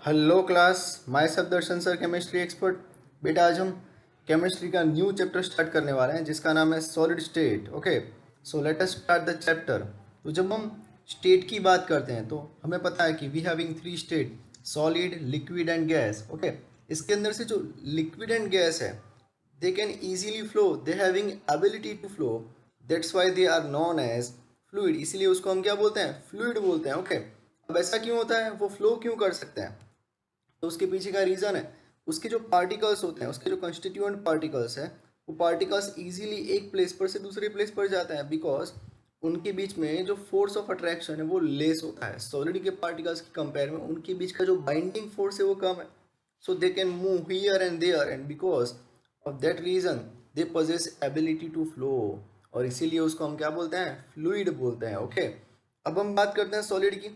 Hello class, my सब दर्शन sir, chemistry expert. बेटा आज हम केमिस्ट्री का न्यू चैप्टर स्टार्ट करने वाले हैं जिसका नाम है solid state. Okay, so let us start the chapter. तो जब हम स्टेट की बात करते हैं तो हमें पता है कि we having three state, solid, liquid and gas. Okay, इसके अंदर से जो लिक्विड एंड गैस है they can easily flow, they having ability to flow, that's why they are known as fluid। इसीलिए उसको हम क्या बोलते हैं, फ्लूइड बोलते हैं। ओके, अब ऐसा क्यों होता है, वो फ्लो क्यों कर सकते हैं? तो उसके पीछे का रीज़न है, उसके जो पार्टिकल्स होते हैं, उसके जो कंस्टिट्यूएंट पार्टिकल्स हैं, वो पार्टिकल्स इजीली एक प्लेस पर से दूसरे प्लेस पर जाते हैं बिकॉज उनके बीच में जो फोर्स ऑफ अट्रैक्शन है वो लेस होता है। सॉलिड के पार्टिकल्स की कंपेयर में उनके बीच का जो बाइंडिंग फोर्स है वो कम है, so they can move here and there and because of that reason they possess ability to flow। और इसीलिए उसको हम क्या बोलते हैं, फ्लूइड बोलते हैं। ओके, अब हम बात करते हैं सॉलिड की।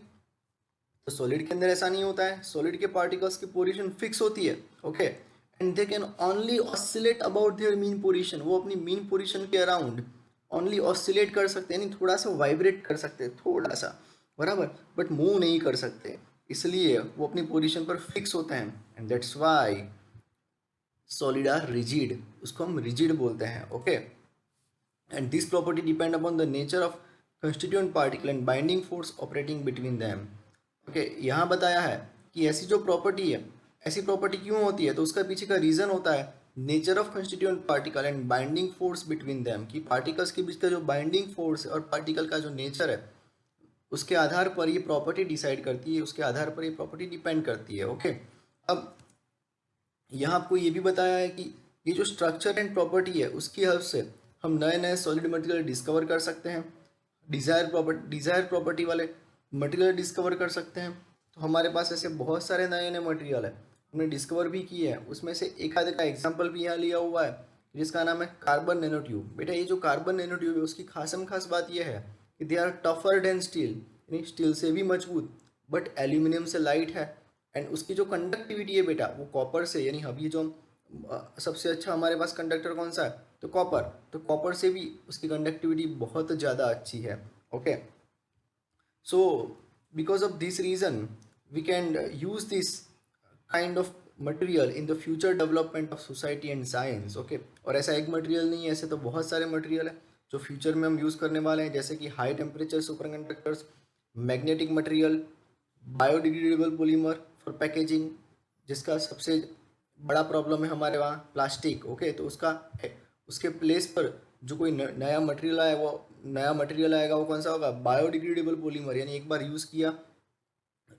तो सॉलिड के अंदर ऐसा नहीं होता है, सॉलिड के पार्टिकल्स की पोजीशन फिक्स होती है। Okay, and they can only oscillate about their mean position. वो अपनी मीन पोजीशन के अराउंड ओनली ऑसिलेट कर सकते हैं, यानी थोड़ा सा वाइब्रेट कर सकते हैं, थोड़ा सा, बराबर, बट मूव नहीं कर सकते। इसलिए वो अपनी पोजीशन पर फिक्स होते हैं and that's why solid are rigid, उसको हम रिजिड बोलते हैं। Okay, and this property depend upon the nature of constituent particle and binding force operating between them। Okay, यहाँ बताया है कि ऐसी जो प्रॉपर्टी है, ऐसी प्रॉपर्टी क्यों होती है, तो उसका पीछे का रीज़न होता है nature of constituent particle and binding force between them, कि पार्टिकल्स के बीच का जो बाइंडिंग फोर्स है और पार्टिकल का जो नेचर है उसके आधार पर ये प्रॉपर्टी डिसाइड करती है, उसके आधार पर ये प्रॉपर्टी डिपेंड करती है। ओके, अब यहाँ आपको ये भी बताया है कि ये जो स्ट्रक्चर एंड प्रॉपर्टी है उसकी हेल्प से हम नए नए सॉलिड मटेरियल डिस्कवर कर सकते हैं, डिज़ायर प्रॉपर्टी वाले मटेरियल डिस्कवर कर सकते हैं। तो हमारे पास ऐसे बहुत सारे नए नए मटेरियल है, हमने डिस्कवर भी किए हैं। उसमें से एक आधे का एग्जाम्पल भी यहाँ लिया हुआ है जिसका नाम है कार्बन नैनो ट्यूब। बेटा ये जो कार्बन नैनो ट्यूब है उसकी खास बात यह है कि they are tougher than steel, यानी स्टील से भी मजबूत, बट एल्यूमिनियम से लाइट है। एंड उसकी जो कंडक्टिविटी है बेटा वो कॉपर से, यानी अभी जो सबसे अच्छा हमारे पास कंडक्टर कौन सा है, तो कॉपर, तो कॉपर से भी उसकी कंडक्टिविटी बहुत ज़्यादा अच्छी है। Okay, so because of this reason we can use this kind of material in the future development of society and science. Okay, और ऐसा एक मटेरियल नहीं है, ऐसे तो बहुत सारे मटेरियल है जो फ्यूचर में हम यूज़ करने वाले हैं, जैसे कि high temperature super conductors, magnetic material, biodegradable polymer for packaging, जिसका सबसे बड़ा प्रॉब्लम है हमारे वहाँ प्लास्टिक। ओके, तो उसका उसके प्लेस पर जो कोई नया मटेरियल आया, वो नया मटेरियल आएगा वो कौन सा होगा, बायोडिग्रेडेबल पॉलीमर, यानी एक बार यूज़ किया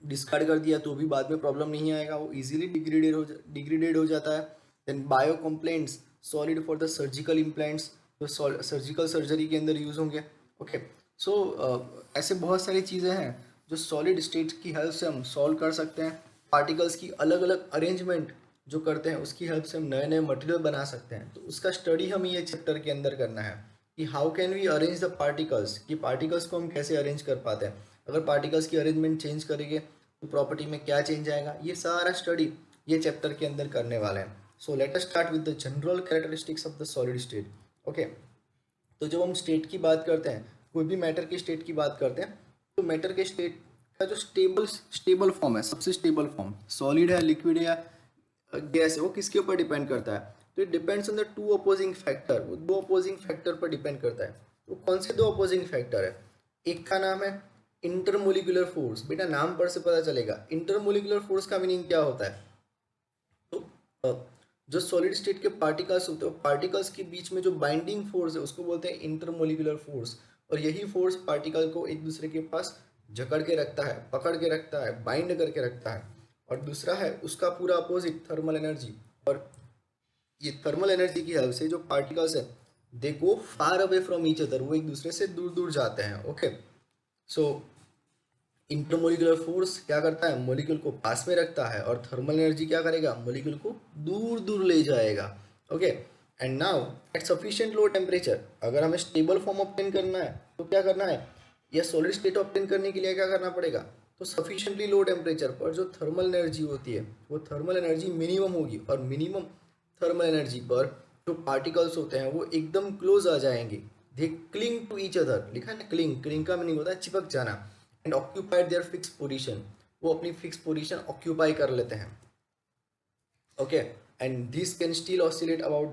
डिस्कार्ड कर दिया तो भी बाद में प्रॉब्लम नहीं आएगा, वो इजीली डिग्रेडेड हो जाता है। Then bio complaints, solid for the surgical implants, जो सर्जिकल सर्जरी के अंदर यूज़ होंगे। ओके, सो ऐसे बहुत सारी चीज़ें हैं जो सॉलिड स्टेट की हेल्प से हम सॉल्व कर सकते हैं। पार्टिकल्स की अलग अलग अरेंजमेंट जो करते हैं उसकी हेल्प से हम नए नए मटेरियल बना सकते हैं। तो उसका स्टडी हम ये चैप्टर के अंदर करना है कि how can we arrange the particles, कि पार्टिकल्स को हम कैसे अरेंज कर पाते हैं, अगर पार्टिकल्स की अरेंजमेंट चेंज करेंगे तो प्रॉपर्टी में क्या चेंज आएगा, ये सारा स्टडी ये चैप्टर के अंदर करने वाले हैं। So let us start with the general characteristics of the solid state. Okay, तो जब हम स्टेट की बात करते हैं, कोई भी मैटर की स्टेट की बात करते हैं, तो मैटर के स्टेट का जो स्टेबल फॉर्म है, सबसे स्टेबल फॉर्म, सॉलिड है, लिक्विड है या गैस है, वो किसके ऊपर डिपेंड करता है, तो it depends on the two opposing factor, वो दो अपोजिंग फैक्टर पर डिपेंड करता है। तो कौन से दो अपोजिंग फैक्टर है, एक का नाम है इंटरमोलिकुलर फोर्स। बेटा नाम पर से पता चलेगा इंटरमोलिकुलर फोर्स का मीनिंग क्या होता है। तो जो सॉलिड स्टेट के पार्टिकल्स होते हैं, पार्टिकल्स के बीच में जो बाइंडिंग फोर्स है उसको बोलते हैं इंटरमोलिकुलर फोर्स, और यही फोर्स पार्टिकल को एक दूसरे के पास जकड़ के रखता है, पकड़ के रखता है, बाइंड करके रखता है। और दूसरा है उसका पूरा अपोजिट, थर्मल एनर्जी। और ये थर्मल एनर्जी की हेल्प से जो पार्टिकल्स है they go far away from each other, वो एक दूसरे से दूर दूर जाते हैं। ओके, सो इंटरमोलिकुलर फोर्स क्या करता है, मोलिक्यूल को पास में रखता है, और थर्मल एनर्जी क्या करेगा, मोलिक्यूल को दूर दूर ले जाएगा। Okay, and now at sufficient low temperature, अगर हमें स्टेबल फॉर्म ऑब्टेन करना है तो क्या करना है, या सॉलिड स्टेट ऑब्टेन करने के लिए क्या करना पड़ेगा, तो सफिशिएंटली लो टेम्परेचर पर जो थर्मल एनर्जी होती है वो थर्मल एनर्जी मिनिमम होगी, और मिनिमम थर्मल एनर्जी पर जो पार्टिकल्स होते हैं वो एकदम क्लोज आ जाएंगे, दे क्लिंग टू ईच अदर, लिखा है ना क्लिंग, क्लिंग का मीनिंग होता है चिपक जाना, and occupied their fix position. वो अपनी फिक्स पोजीशन ऑक्यूपाई कर लेते हैं। Okay, and this can still oscillate about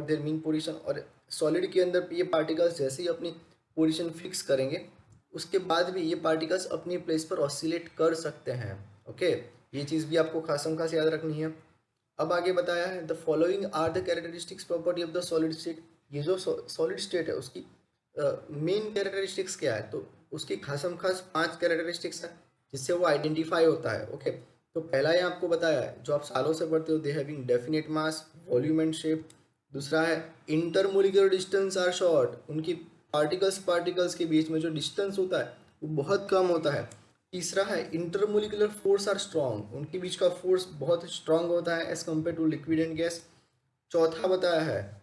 their mean position. और सॉलिड के अंदर ये पार्टिकल्स जैसे ही अपनी पोजीशन फिक्स करेंगे उसके बाद भी ये पार्टिकल्स अपनी प्लेस पर ऑसिलेट कर सकते हैं। ओके, ये चीज़ भी आपको खासम खास याद रखनी है। अब आगे बताया है the following are the characteristics property of the solid state. ये जो सॉलिड स्टेट है उसकी मेन कैरेक्टरिस्टिक्स क्या है, तो उसकी खासम खास 5 कैरेक्टरिस्टिक्स है जिससे वो आइडेंटिफाई होता है। ओके, तो पहला ही आपको बताया है जो आप सालों से पढ़ते हो, they having definite mass, volume and shape. दूसरा है इंटरमोलिकुलर डिस्टेंस आर शॉर्ट, उनकी पार्टिकल्स के बीच में जो डिस्टेंस होता है वो बहुत कम होता है। तीसरा है इंटरमोलिकुलर फोर्स आर स्ट्रॉन्ग, उनके बीच का फोर्स बहुत स्ट्रांग होता है as compare to liquid and gas. चौथा बताया है,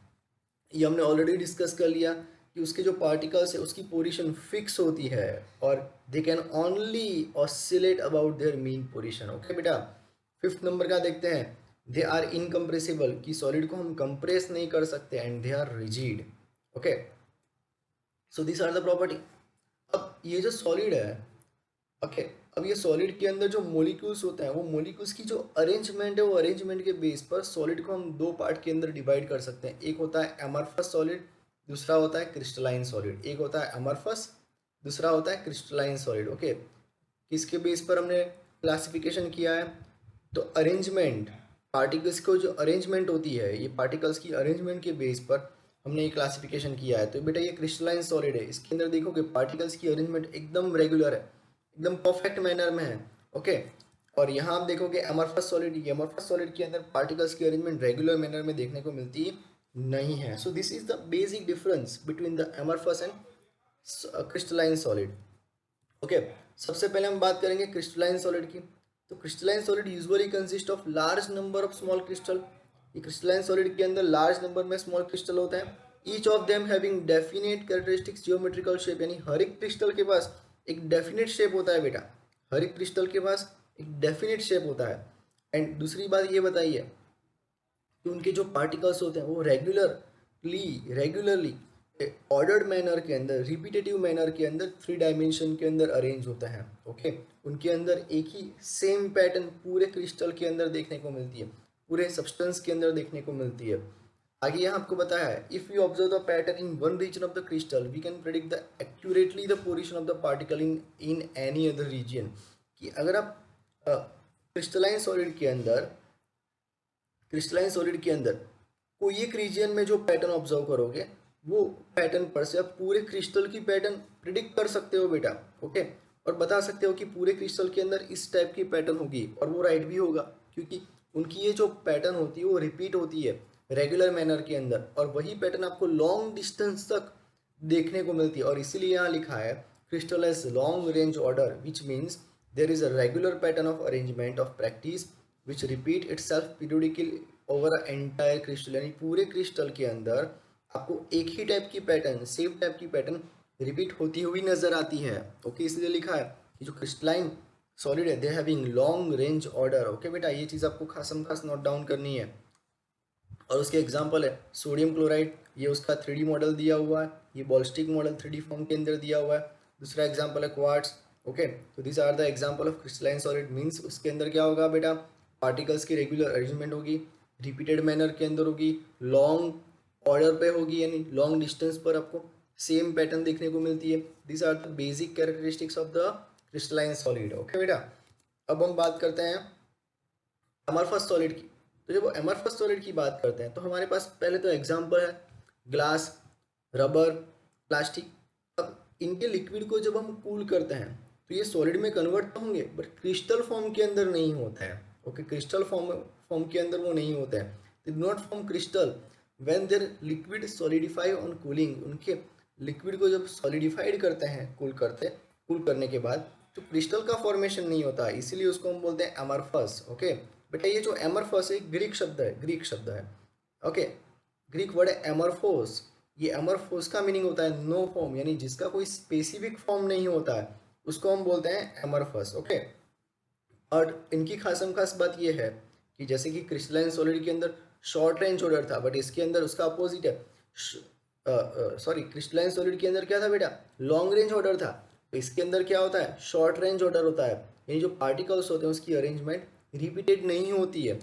ये हमने ऑलरेडी डिस्कस कर लिया कि उसके जो पार्टिकल्स है उसकी पोजीशन फिक्स होती है और they can only oscillate about their mean position. Okay बेटा, फिफ्थ नंबर का देखते हैं, दे आर इनकम्प्रेसिबल, कि सॉलिड को हम कंप्रेस नहीं कर सकते, and they are rigid. Okay, so this are the property. अब ये जो सॉलिड है, ओके, अब ये सॉलिड के अंदर जो मोलिक्यूल्स होते हैं वो मोलिक्यूल्स की जो अरेंजमेंट है वो अरेंजमेंट के बेस पर सॉलिड को हम दो पार्ट के अंदर डिवाइड कर सकते हैं। एक होता है एमरफस सॉलिड, दूसरा होता है क्रिस्टलाइन सॉलिड। एक होता है एमरफस, दूसरा होता है क्रिस्टलाइन सॉलिड। ओके, किसके बेस पर हमने क्लासिफिकेशन किया है, तो अरेंजमेंट, पार्टिकल्स को जो अरेंजमेंट होती है ये पार्टिकल्स की अरेंजमेंट के बेस पर हमने ये क्लासिफिकेशन किया है। तो बेटा ये क्रिस्टलाइन सॉलिड है, इसके अंदर देखोगे पार्टिकल्स की अरेंजमेंट एकदम रेगुलर है, एकदम परफेक्ट मैनर में है। ओके, और यहाँ आप देखोगे अमरफस सॉलिड, ये अमरफस सॉलिड के अंदर पार्टिकल्स की अरेंजमेंट रेगुलर मैनर में देखने को मिलती नहीं है। So this is the basic difference between the amorphous and crystalline solid. Okay, सबसे पहले हम बात करेंगे क्रिस्टलाइन सॉलिड की। तो crystalline solid usually consist of large number of small crystal. ये क्रिस्टलाइन सॉलिड के अंदर लार्ज नंबर में स्मॉल क्रिस्टल होते हैं। Each of them having definite characteristics geometrical shape, यानी हर एक क्रिस्टल के पास एक डेफिनेट शेप होता है बेटा, हर एक क्रिस्टल के पास एक डेफिनेट शेप होता है। एंड दूसरी बात ये बताइए कि उनके जो पार्टिकल्स होते हैं वो रेगुलरली ऑर्डर्ड मैनर के अंदर, रिपीटेटिव मैनर के अंदर, 3 डायमेंशन के अंदर अरेंज होता है। ओके, उनके अंदर एक ही सेम पैटर्न पूरे क्रिस्टल के अंदर देखने को मिलती है, पूरे सब्सटेंस के अंदर देखने को मिलती है। आगे यहाँ आपको बताया है if you observe the pattern in one region of the crystal we can predict the accurately the position of the particle in any other region. कि अगर आप क्रिस्टलाइन सॉलिड के अंदर कोई एक रीजन में जो पैटर्न ऑब्जर्व करोगे वो पैटर्न पर से आप पूरे क्रिस्टल की पैटर्न प्रिडिक्ट कर सकते हो बेटा। ओके, और बता सकते हो कि पूरे क्रिस्टल के अंदर इस टाइप की पैटर्न होगी, और वो राइट भी होगा क्योंकि उनकी ये जो पैटर्न होती है वो रिपीट होती है रेगुलर मैनर के अंदर, और वही पैटर्न आपको लॉन्ग डिस्टेंस तक देखने को मिलती है। और इसीलिए यहाँ लिखा है crystal has long range order which means there is a regular pattern of arrangement of practice which repeat itself periodically over entire crystal. यानी पूरे क्रिस्टल के अंदर आपको एक ही टाइप की पैटर्न, सेम टाइप की पैटर्न रिपीट होती हुई नजर आती है। ओके, इसलिए लिखा है कि जो क्रिस्टलाइन सॉलिड है they having long range order. Okay बेटा, ये चीज़ आपको खासम खास नोट डाउन करनी है। और उसके एग्जाम्पल है सोडियम क्लोराइड, ये उसका 3D मॉडल दिया हुआ है, ये बॉल्स्टिक मॉडल 3D फॉर्म के अंदर दिया हुआ है। दूसरा एग्जाम्पल है क्वार्ट्स। ओके, तो this are the example of crystalline solid, means उसके अंदर क्या होगा बेटा, पार्टिकल्स की रेगुलर अरेंजमेंट होगी, रिपीटेड मैनर के अंदर होगी, लॉन्ग ऑर्डर पे होगी, यानी लॉन्ग डिस्टेंस पर आपको सेम पैटर्न देखने को मिलती है। This are the basic characteristics of the crystalline solid. Okay बेटा, अब हम बात करते हैं अमरफस सॉलिड की। तो जब अमरफस सॉलिड की बात करते हैं तो हमारे पास पहले तो एग्जांपल है ग्लास, रबर, प्लास्टिक। अब इनके लिक्विड को जब हम कूल करते हैं तो ये सॉलिड में कन्वर्ट तो होंगे बट क्रिस्टल फॉर्म के अंदर नहीं होता है। ओके, क्रिस्टल फॉर्म के अंदर वो नहीं होता है, they do not form crystal when their liquid solidify on cooling. उनके लिक्विड को जब सॉलिडिफाइड करते हैं कूल करने के बाद तो क्रिस्टल का फॉर्मेशन नहीं होता है, इसीलिए उसको हम बोलते हैं अमरफस। ओके बेटा, ये जो एमरफस है ग्रीक शब्द है। ओके, ग्रीक वर्ड है एमरफोस। ये एमरफोस का मीनिंग होता है नो फॉर्म, यानी जिसका कोई स्पेसिफिक फॉर्म नहीं होता है उसको हम बोलते हैं एमरफस। ओके, और इनकी खासम खास बात ये है कि जैसे कि क्रिस्टलाइन सॉलिड के अंदर शॉर्ट रेंज ऑर्डर था बट इसके अंदर उसका अपोजिट है। सॉरी, क्रिस्टलाइन सॉलिड के अंदर क्या था बेटा, लॉन्ग रेंज ऑर्डर था, तो इसके अंदर क्या होता है, शॉर्ट रेंज ऑर्डर होता है, यानी जो पार्टिकल्स होते हैं उसकी अरेंजमेंट रिपीटेड नहीं होती है।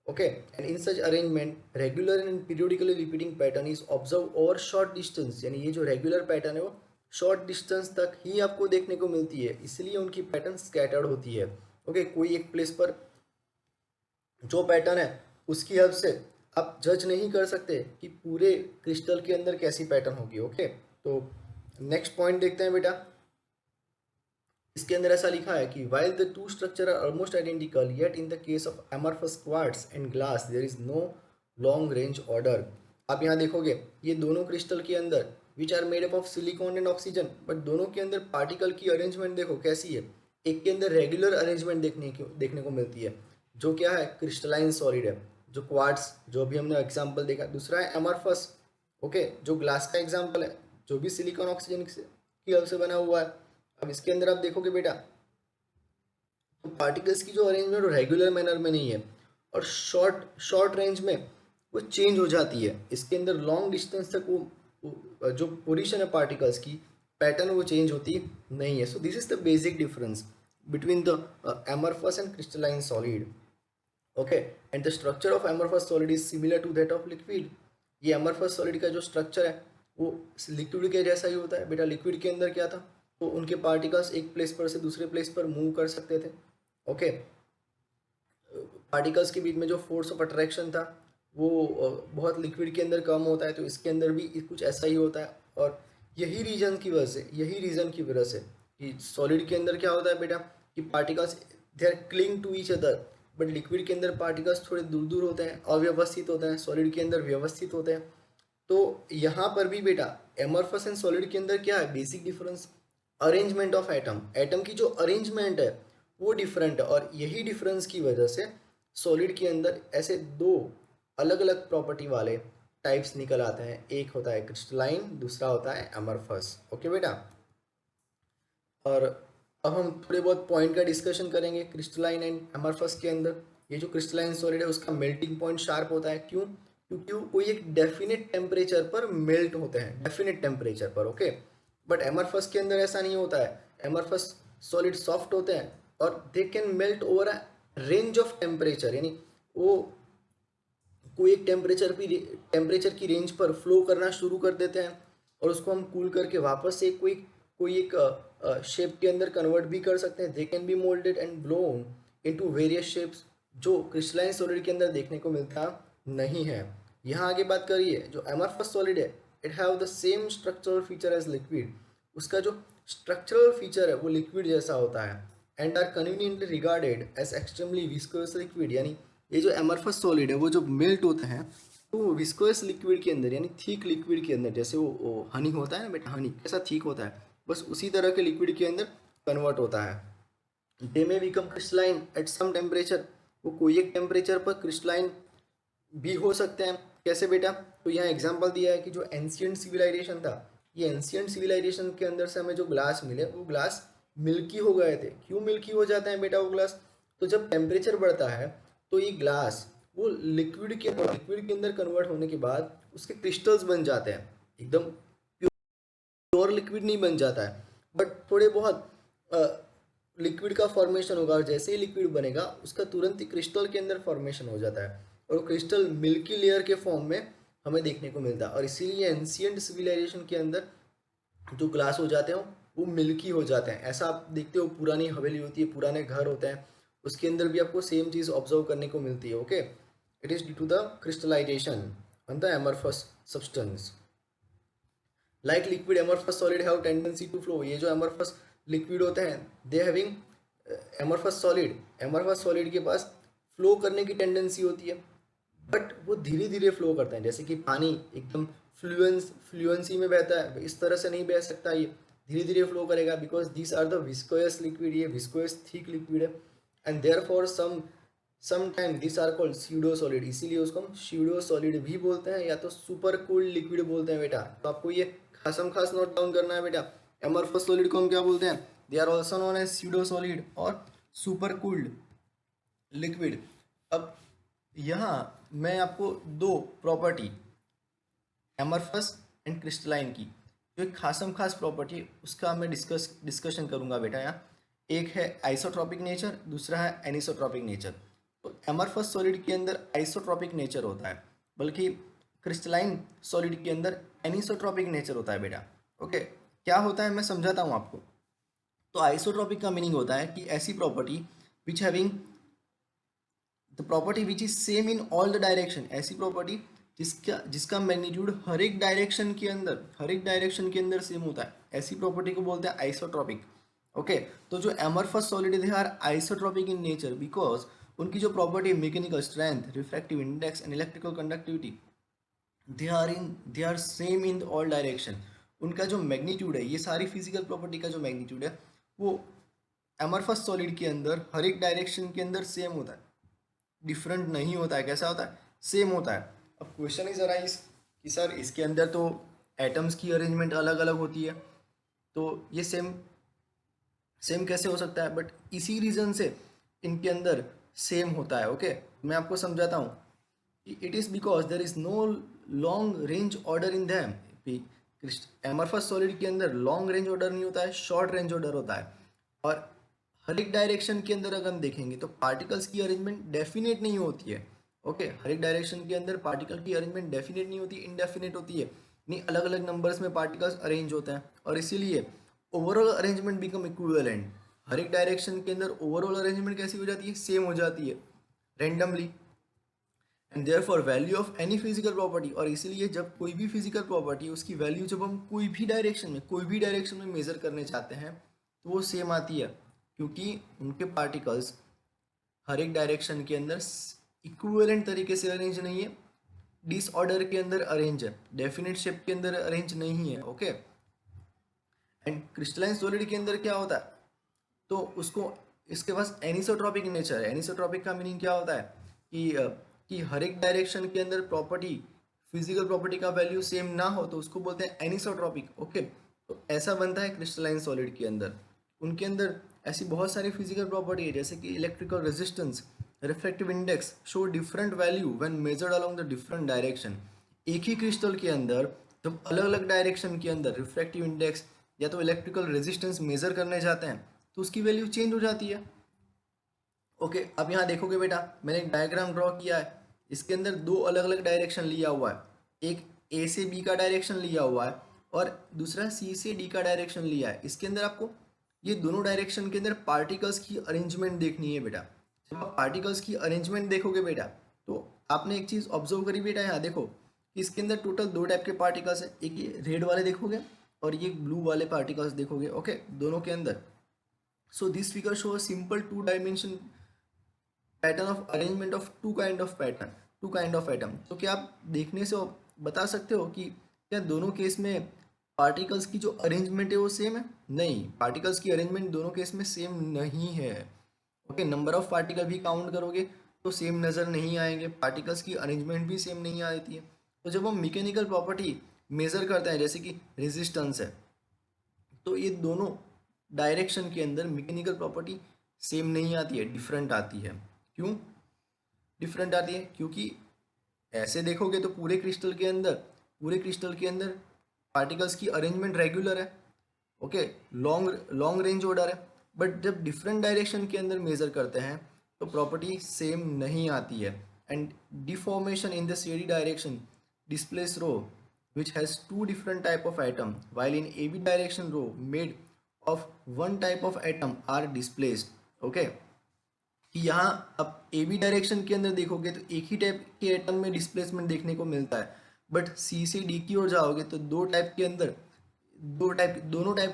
Okay, and in such arrangement regular and periodically repeating pattern is observe over short distance, यानी ये जो रेगुलर पैटर्न है वो शॉर्ट डिस्टेंस तक ही आपको देखने को मिलती है, इसलिए उनकी पैटर्न स्कैटर्ड होती है। ओके, कोई एक प्लेस पर जो पैटर्न है उसकी हेल्प से आप जज नहीं कर सकते कि पूरे क्रिस्टल के अंदर कैसी पैटर्न होगी। ओके, तो नेक्स्ट पॉइंट देखते हैं बेटा। इसके अंदर ऐसा लिखा है कि while the two structure are almost identical, yet in the case of amorphous quartz and glass there is no long range order। आप यहाँ देखोगे ये दोनों क्रिस्टल के अंदर which are made up of silicon and oxygen, but दोनों के अंदर पार्टिकल की अरेंजमेंट देखो कैसी है। एक के अंदर रेगुलर अरेंजमेंट देखने को मिलती है, जो क्या है क्रिस्टलाइन सॉलिड है, जो क्वार्ट्स जो अभी हमने एग्जाम्पल देखा। दूसरा है एमरफस, ओके, जो ग्लास का एग्जाम्पल है, जो भी सिलिकॉन ऑक्सीजन की हेल्प से बना हुआ है। अब इसके अंदर आप देखोगे बेटा तो पार्टिकल्स की जो अरेंजमेंट रेगुलर मैनर में नहीं है, और शॉर्ट शॉर्ट रेंज में वो चेंज हो जाती है। इसके अंदर लॉन्ग डिस्टेंस तक वो जो पोजीशन है पार्टिकल्स की पैटर्न वो चेंज होती नहीं है। So this is the basic difference between the amorphous and crystalline solid. Okay, and the structure of amorphous solid is similar to that of liquid. ये एमरफस सॉलिड का जो structure है वो लिक्विड के जैसा ही होता है बेटा। लिक्विड के अंदर क्या था, तो उनके पार्टिकल्स एक प्लेस पर से दूसरे प्लेस पर मूव कर सकते थे। ओके, पार्टिकल्स के बीच में जो फोर्स ऑफ अट्रैक्शन था वो बहुत लिक्विड के अंदर कम होता है, तो इसके अंदर भी कुछ ऐसा ही होता है। और यही रीजन की वजह से कि सॉलिड के अंदर क्या होता है बेटा कि particles they are cling to each other, but liquid के अंदर पार्टिकल्स थोड़े दूर दूर होते हैं, अव्यवस्थित होते हैं, सॉलिड के अंदर व्यवस्थित होते हैं। तो यहाँ पर भी बेटा एमरफस एंड सॉलिड के अंदर क्या है basic difference, arrangement of atom. Atom की जो अरेंजमेंट है वो डिफरेंट है, और यही डिफरेंस की वजह से सॉलिड के अंदर ऐसे दो अलग अलग प्रॉपर्टी वाले टाइप्स निकल आते हैं। एक होता है क्रिस्टलाइन, दूसरा होता है एमरफस। ओके बेटा, और अब हम थोड़े बहुत पॉइंट का डिस्कशन करेंगे क्रिस्टलाइन एंड एमरफस के अंदर। ये जो क्रिस्टलाइन सॉलिड है उसका मेल्टिंग पॉइंट शार्प होता है, क्यों, क्योंकि वो कोई एक डेफिनेट टेम्परेचर पर मेल्ट होते हैं, डेफिनेट टेम्परेचर पर। ओके, बट एमरफस के अंदर ऐसा नहीं होता है। एमरफस सॉलिड सॉफ्ट होते हैं और they can melt over a range of temperature, यानी वो कोई एक टेम्परेचर की रेंज पर फ्लो करना शुरू कर देते हैं, और उसको हम कूल करके वापस से कोई कोई एक शेप के अंदर कन्वर्ट भी कर सकते हैं। They can be moulded and blown into various shapes, जो क्रिस्टलाइन सॉलिड के अंदर देखने को मिलता नहीं है। यहाँ आगे बात करिए, जो एमरफस सॉलिड है it have the same structural feature as liquid. उसका जो स्ट्रक्चरल फीचर है वो लिक्विड जैसा होता है, and are conveniently regarded as extremely viscous liquid. यानी ये जो एमरफस सॉलिड है वो जो मेल्ट होते हैं तो विस्कोस लिक्विड के अंदर, यानी थिक लिक्विड के अंदर, जैसे वो हनी होता है ना बेटा, हनी कैसा थिक होता है, बस उसी तरह के लिक्विड के अंदर कन्वर्ट होता है। They may become crystalline at some temperature, वो कोई एक टेम्परेचर पर क्रिस्टलाइन भी हो सकते हैं। कैसे बेटा, तो यहाँ एग्जांपल दिया है कि जो एंशियंट सिविलाइजेशन था, ये एंशियंट सिविलाइजेशन के अंदर से हमें जो ग्लास मिले वो ग्लास मिल्की हो गए थे। क्यों मिल्की हो जाते हैं बेटा वो ग्लास, तो जब टेम्परेचर बढ़ता है तो ये ग्लास वो लिक्विड के अंदर कन्वर्ट होने के बाद उसके क्रिस्टल्स बन जाते हैं, एकदम प्योर लिक्विड नहीं बन जाता है, बट थोड़े बहुत लिक्विड का फॉर्मेशन होगा, और जैसे ही लिक्विड बनेगा उसका तुरंत ही क्रिस्टल के अंदर फॉर्मेशन हो जाता है, और क्रिस्टल मिल्की लेयर के फॉर्म में हमें देखने को मिलता है। और इसीलिए एंशियंट सिविलाइजेशन के अंदर जो ग्लास हो जाते हैं वो मिल्की हो जाते हैं। ऐसा आप देखते हो पुरानी हवेली होती है, पुराने घर होते हैं, उसके अंदर भी आपको सेम चीज़ ऑब्जर्व करने को मिलती है। Okay, it is due to the crystallization on the amorphous substance. Like liquid amorphous solid have tendency to flow. ये जो एमरफस लिक्विड होते हैं दे हैविंग एमरफस सॉलिड के पास फ्लो करने की टेंडेंसी होती है, बट वो धीरे धीरे फ्लो करते हैं। जैसे कि पानी एकदम फ्लुएंसी में बहता है, इस तरह से नहीं बह सकता, ये धीरे धीरे फ्लो करेगा, because these are the viscous liquid, ये विस्कोयस थिक लिक्विड है, and therefore sometime this are called pseudo solid. इसीलिए उसको हम स्यूडो सॉलिड भी बोलते हैं, या तो सुपर कूल्ड लिक्विड बोलते हैं बेटा। तो आपको ये खासम खास नोट डाउन करना है बेटा। एमरफस सॉलिड को हम क्या बोलते हैं, they are also known as pseudo solid और सुपर कूल्ड लिक्विड। अब यहाँ मैं आपको दो प्रॉपर्टी एमरफस एंड क्रिस्टलाइन की जो एक खासम खास प्रॉपर्टी उसका मैं डिस्कशन करूंगा बेटा यहाँ। एक है आइसोट्रॉपिक नेचर, दूसरा है एनिसोट्रॉपिक नेचर। तो एमरफस सॉलिड के अंदर आइसोट्रॉपिक नेचर होता है, बल्कि क्रिस्टलाइन सॉलिड के अंदर एनिसोट्रॉपिक नेचर होता है बेटा। ओके, क्या होता है मैं समझाता हूँ आपको। तो आइसोट्रॉपिक का मीनिंग होता है कि ऐसी property which having the property which is same in all the direction, ऐसी प्रॉपर्टी जिसका जिसका मैग्नीट्यूड हर एक डायरेक्शन के अंदर सेम होता है, ऐसी प्रॉपर्टी को बोलते हैं आइसोट्रॉपिक। ओके, तो जो amorphous solid they are isotropic in nature because उनकी जो property mechanical strength, refractive index and electrical conductivity they are same in all direction. उनका जो मैग्नीट्यूड है, ये सारी फिजिकल प्रॉपर्टी का जो मैग्नीट्यूड है वो एमरफस सॉलिड के अंदर हर एक डायरेक्शन के अंदर सेम होता है, डिफरेंट नहीं होता है। कैसा होता है? सेम होता है। अब क्वेश्चन इज अराइज कि सर इसके अंदर तो एटम्स की अरेंजमेंट अलग अलग होती है, तो ये सेम सेम कैसे हो सकता है? बट इसी रीज़न से इनके अंदर सेम होता है। ओके, मैं आपको समझाता हूँ। It is because there is no long range order in them. Amorphous solid के अंदर लॉन्ग रेंज ऑर्डर नहीं होता है, शॉर्ट रेंज ऑर्डर होता है। और हर एक डायरेक्शन के अंदर अगर हम देखेंगे तो पार्टिकल्स की अरेंजमेंट डेफिनेट नहीं होती है। ओके, हर एक डायरेक्शन के अंदर पार्टिकल की अरेंजमेंट डेफिनेट नहीं होती, इनडेफिनेट होती है। नहीं, अलग अलग नंबर्स में पार्टिकल्स अरेंज होते हैं, और इसीलिए ओवरऑल अरेंजमेंट बिकम इक्विवेलेंट। हर एक डायरेक्शन के अंदर ओवरऑल अरेंजमेंट कैसी हो जाती है? सेम हो जाती है randomly. And therefore value of any physical property, और इसीलिए जब कोई भी फिजिकल प्रॉपर्टी उसकी वैल्यू जब हम कोई भी डायरेक्शन में मेजर करने चाहते हैं तो वो सेम आती है, क्योंकि उनके पार्टिकल्स हर एक डायरेक्शन के अंदर इक्विवेलेंट तरीके से अरेंज नहीं है, डिसऑर्डर के अंदर अरेंज है, डेफिनेट शेप के अंदर अरेंज नहीं है। ओके, एंड क्रिस्टलाइन सॉलिड के अंदर क्या होता है? तो उसको इसके पास एनिसोट्रॉपिक नेचर है। एनिसोट्रॉपिक का मीनिंग क्या होता है कि हर एक डायरेक्शन के अंदर प्रॉपर्टी, फिजिकल प्रॉपर्टी का वैल्यू सेम ना हो तो उसको बोलते हैं एनिसोट्रॉपिक। ओके, तो ऐसा बनता है क्रिस्टलाइन सॉलिड के अंदर। उनके अंदर ऐसी बहुत सारी फिजिकल प्रॉपर्टी है, जैसे कि electrical resistance, refractive index show different value when measured along the different direction. एक ही क्रिस्टल के अंदर जब अलग अलग डायरेक्शन के अंदर रिफ्रैक्टिव इंडेक्स या तो इलेक्ट्रिकल रेजिस्टेंस मेजर करने जाते हैं तो उसकी वैल्यू चेंज हो जाती है। ओके, अब यहाँ देखोगे बेटा, मैंने एक डायग्राम ड्रॉ किया है। इसके अंदर दो अलग अलग डायरेक्शन लिया हुआ है, एक ए से बी का डायरेक्शन लिया हुआ है और दूसरा सी से डी का डायरेक्शन लिया है। इसके अंदर आपको ये दोनों डायरेक्शन के अंदर पार्टिकल्स की अरेंजमेंट देखनी है बेटा। जब आप पार्टिकल्स की अरेंजमेंट देखोगे बेटा तो आपने एक चीज़ ऑब्जर्व करी बेटा, यहाँ देखो कि इसके अंदर टोटल दो टाइप के पार्टिकल्स हैं, एक ये रेड वाले देखोगे और ये ब्लू वाले पार्टिकल्स देखोगे। ओके, दोनों के अंदर। So this figure shows a simple two-dimension pattern of arrangement of two kind of atom। तो क्या आप देखने से बता सकते हो कि क्या दोनों केस में पार्टिकल्स की जो अरेंजमेंट है वो सेम है? नहीं, पार्टिकल्स की अरेंजमेंट दोनों केस में सेम नहीं है। ओके, नंबर ऑफ पार्टिकल भी काउंट करोगे तो सेम नज़र नहीं आएंगे, पार्टिकल्स की अरेंजमेंट भी सेम नहीं आती है। तो जब हम मैकेनिकल प्रॉपर्टी मेजर करते हैं, जैसे कि रेजिस्टेंस है, तो ये दोनों डायरेक्शन के अंदर मैकेनिकल प्रॉपर्टी सेम नहीं आती है, डिफरेंट आती है। क्यों डिफरेंट आती है? क्योंकि ऐसे देखोगे तो पूरे क्रिस्टल के अंदर पार्टिकल्स की अरेंजमेंट रेगुलर है। Okay, long long range order है। बट जब डिफरेंट डायरेक्शन के अंदर मेजर करते हैं तो प्रॉपर्टी सेम नहीं आती है। And deformation in the shady direction displace row which has two different type of atom while in AB direction row made of one type of atom are displaced। okay, कि यहाँ अब A B direction के अंदर देखोगे तो एक ही type के atom में डिस्प्लेसमेंट देखने को मिलता है, बट सी से डी की ओर जाओगे तो दोनों टाइप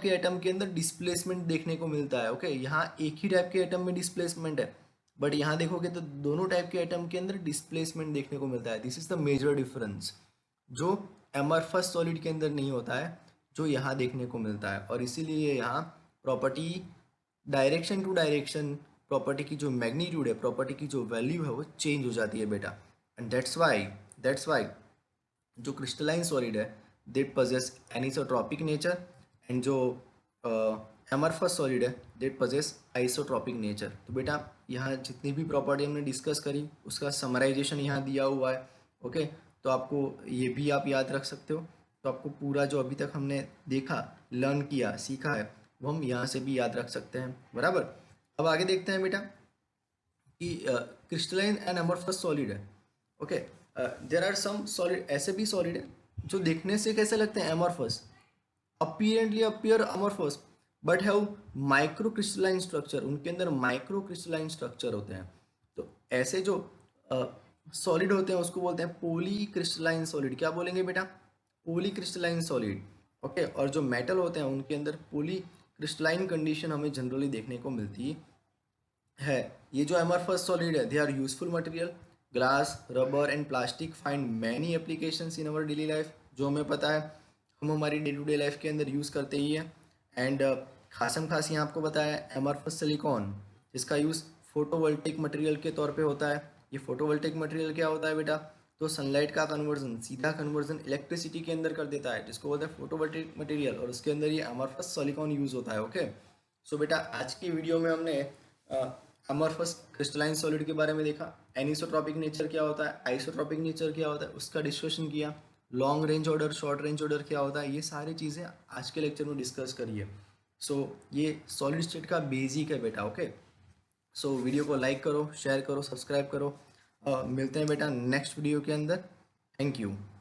के एटम के अंदर डिस्प्लेसमेंट देखने को मिलता है। ओके, यहाँ एक ही टाइप के एटम में डिस्प्लेसमेंट है, बट यहाँ देखोगे तो दोनों टाइप के एटम के अंदर डिस्प्लेसमेंट देखने को मिलता है। This is the major difference जो एमरफस सॉलिड के अंदर नहीं होता है, जो यहाँ देखने को मिलता है। और इसीलिए यहाँ property direction to direction property की जो मैग्नीट्यूड है, प्रॉपर्टी की जो वैल्यू है वो चेंज हो जाती है बेटा। एंड दैट्स वाई जो क्रिस्टलाइन सॉलिड है that possess anisotropic nature, and जो एमरफस सॉलिड है देट पजेस आइसोट्रॉपिक नेचर। तो बेटा यहाँ जितनी भी प्रॉपर्टी हमने डिस्कस करी उसका समराइजेशन यहाँ दिया हुआ है। ओके, तो आपको ये भी आप याद रख सकते हो तो आपको पूरा जो अभी तक हमने देखा, लर्न किया, सीखा है, वो हम यहाँ से भी याद रख सकते हैं, बराबर। अब आगे देखते हैं बेटा कि क्रिस्टलाइन एंड अमorphous सॉलिड है। Okay, there are some solid, ऐसे भी सॉलिड है जो देखने से कैसे लगते हैं, एमॉर्फस, अपीरेंटली अपीयर अमorphous but have micro crystalline structure, उनके अंदर माइक्रो क्रिस्टलाइन स्ट्रक्चर होते हैं। तो ऐसे जो सॉलिड होते हैं उसको बोलते हैं पॉली क्रिस्टलाइन सॉलिड। क्या बोलेंगे बेटा, पॉली क्रिस्टलाइन सॉलिड। ओके, और जो मेटल होते हैं उनके अंदर पॉली क्रिस्टलाइन कंडीशन हमें जनरली देखने को मिलती है। ये जो amorphous सॉलिड है, they are useful material, glass, rubber and plastic find many applications in our daily life. जो हमें पता है हम हमारी डे टू डे लाइफ के अंदर यूज़ करते ही हैं। एंड खासम खास यहाँ आपको बताया amorphous सिलिकॉन, जिसका यूज़ फोटोवोल्टिक मटेरियल के तौर पे होता है। ये फोटोवोल्टिक मटेरियल क्या होता है बेटा, तो सनलाइट का कन्वर्जन, सीधा कन्वर्जन इलेक्ट्रिसिटी के अंदर कर देता है, जिसको बोलते हैं फोटोवोल्टिक मटेरियल, और उसके अंदर ये amorphous सिलिकॉन यूज़ होता है। ओके, सो बेटा आज की वीडियो में हमने अमorphous क्रिस्टलाइन सॉलिड के बारे में देखा, एनिसोट्रॉपिक नेचर क्या होता है, आइसोट्रॉपिक नेचर क्या होता है, उसका डिस्कशन किया, long range order, short range order क्या होता है, ये सारी चीज़ें आज के लेक्चर में डिस्कस करिए। सो ये सॉलिड स्टेट का बेसिक है बेटा। ओके, सो वीडियो को लाइक करो, शेयर करो, सब्सक्राइब करो। मिलते हैं बेटा नेक्स्ट वीडियो के अंदर। Thank you.